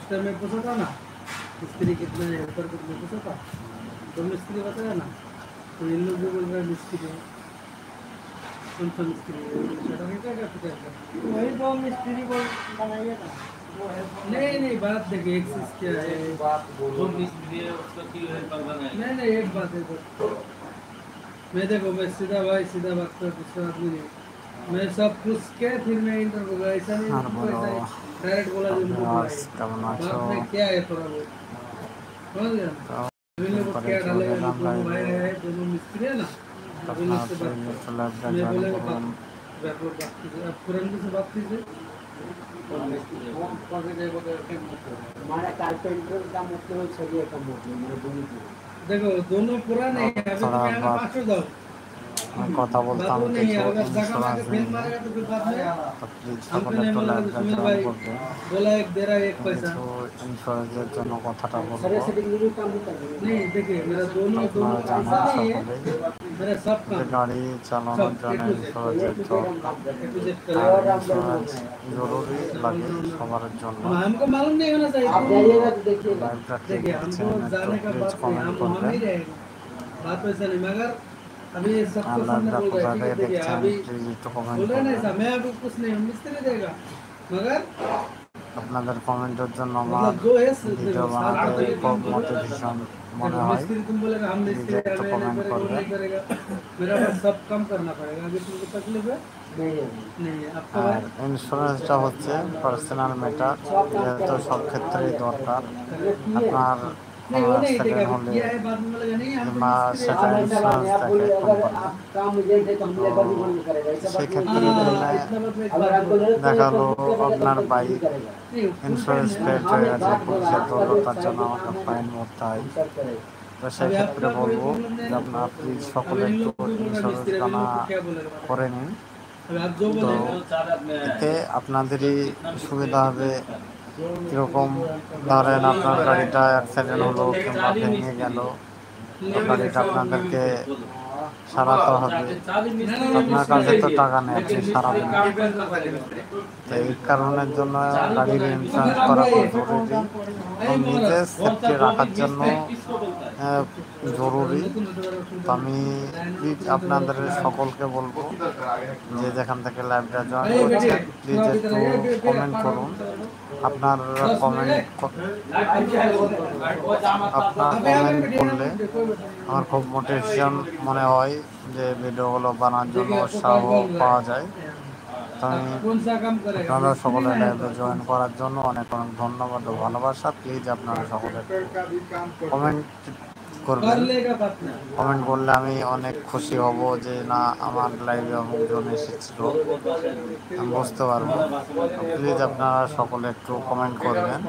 उस टाइम में पूछा था ना मिस्त्री कितने ऊपर कितने पूछा था, तो मिस्त्री बताया ना, तो इन लोग भी बोल रहे हैं मिस्त्री है, कौन सा मिस्त्री है, क्या क्या वही तो मिस्त्री को बनाइए ना, वो है नहीं नहीं बात देखिए एक चीज क्या है, बात बोलो मिस्त्री है उसका क्यों है नहीं नहीं एक बात है तो मैं देखो मैं सीधा भाई सीधा बात कर दूसरा आदमी नहीं, मैं सब पूछ के फिर मैं इंटर होगा, ऐसा नहीं আর उनको বলো ऐसा डायरेक्ट बोला जो उनको ভিউয়ার্স बुलाए কেমন আছো? बाप में क्या है थोड़ा बहुत समझ गया তো ना, इन দিন लोग को পরে क्या চলে डालेगा, जो এলাম दोनों भाई লাইভে। है दोनों मिस्त्री है ना, अब इन আপনারা लोग से बात প্লিজ একটু कर, লাইভটা मैं জয়েন बोलेगा করুন। बात बात कीजिए, अब पुरंदी से बात कीजिए। हमारा कारपेंटर का मतलब छड़िए का मतलब मेरे दोनों की देखो दोनों पुराने हैं, अभी थोड़ा तुम यहाँ बात पास हो जाओ, আমি কথা बात বলতাম वो नहीं है, কিছু अगर धक्का मार ইন্স্যুরেন্স के फेल নিয়ে। मारेगा तो फिर बाद में তো প্লিজ हमको সকলে नहीं একটু मालूम तो লাইভটা सुमित জয়েন भाई করবেন। बोला एक दे रहा है एक पैसा, কিছু ইন্স্যুরেন্সের জন্য কথাটা বলবো। सारे सेटिंग काम होता है नहीं देखिए मेरा दोनों আপনারা दोनों জানেন ऐसा नहीं है, সকলেই मेरा सब যে काम গাড়ি চালানোর सब জন্য A to Z ইন্স্যুরেন্সের A to Z हम দরকার। काम करते A to Z हैं আর और हम ইন্স্যুরেন্স জরুরি লাগে সবার জন্য। हम हमको मालूम नहीं होना चाहिए आप जाइएगा तो देखिएगा লাইভটা কে देखिए हमको দেখছেন একটু जाने का প্লিজ बात नहीं, কমেন্ট हम वहाँ করবেন। ही रहेगा, बात वैसा नहीं, मगर अभी আর सबको सामने লাইভটা बोल रहा है কোথা ठीक है থেকে देखिए দেখছেন अभी প্লিজ একটু কমেন্ট बोल रहे नहीं করবেন। साहब, मैं अभी कुछ नहीं हूँ, मिस्त्री देगा, मगर আপনাদের কমেন্টের জন্য আমার मतलब जो है ভিডিও देखो साल বানাতে का पहले খুব काम करो, মোটিভেশন মনে देखो হয়। मिस्त्री तुम बोलेगा हम প্লিজ मिस्त्री একটু हमें नहीं কমেন্ট करेगा वो করবেন। नहीं करेगा, मेरा पास सब काम करना पड़ेगा, अभी तुमको तकलीफ है नहीं है नहीं है आपका আর भाई ইন্স্যুরেন্সটা হচ্ছে পার্সোনাল ম্যাটার, सब काम যেহেতু करेगा সব ক্ষেত্রেই দরকার। ये किए আপনার नहीं কোনো वो नहीं देगा, অ্যাক্সিডেন্ট अभी হলে किया है बाद में बोलेगा नहीं हम तो কিংবা मिस्त्री সেটা है, आप ऐसा बात नहीं, ইন্স্যুরেন্স आप দেখে बोलिए अगर কোম্পানি, आप काम एजेंट है तो हम तो लेबर भी बंद करेगा, ऐसा बात नहीं সেক্ষেত্রে है। করলে इतना बात मैं एक अगर बात आप बोल बोले तो দেখা ये গেলো तो करेगा আপনার तो বাইক करेगा नहीं full ইন্স্যুরেন্স time है, পেড हम হয়ে एक গেছে, बात बोला পুলিশের आपका जो দৌড়তার জন্য साइड আমাকে काम है ফাইন ना ভরতে হয়। हम सब करेगा তো अभी সেক্ষেত্রে आपका कोई বলবো प्रॉब्लम नहीं যে है ना, আপনারা প্লিজ সকলে अभी इन একটু लोग को बोल रहा ইন্স্যুরেন্স मिस्त्री, अभी इन জানা लोग को क्या बोलेगा बताइए, করে নিন। अभी आप जो তো बोलेंगे এতে আপনাদেরই সুবিধা হবে। কীরকম ধরেন আপনার গাড়িটা অ্যাক্সিডেন্ট হলো কিংবা ভেঙে গেল, তো গাড়িটা আপনাদেরকে সারাতে হবে। আপনার কাছে তো টাকা নেই, আপনি সারাবেন না। তো এই কারণের জন্য গাড়ির ইন্স্যুরেন্স করা খুব জরুরি। তো নিজে সেফটি রাখার জন্য জরুরি। তো আমি প্লিজ আপনাদের সকলকে বলবো যে যেখান থেকে লাইভটা জয়েন করছেন প্লিজ একটু কমেন্ট করুন। আপনার কমেন্ট করলে আমার খুব মোটিভেশন মনে হয় যে ভিডিওগুলো বানানোর জন্য উৎসাহ পাওয়া যায়। তো আমি আপনারা সকলে লাইভে জয়েন করার জন্য অনেক অনেক ধন্যবাদ ও ভালোবাসা। প্লিজ আপনারা সকলে কমেন্ট করবেন। কমেন্ট করলে আমি অনেক খুশি হব যে না আমার লাইভে অনেকজন এসেছিল, আমি বুঝতে পারবো। প্লিজ আপনারা সকলে একটু কমেন্ট করবেন।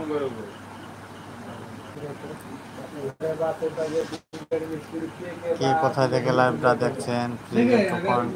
কে কোথায় থেকে লাইভটা দেখছেন প্লিজ একটু কমেন্ট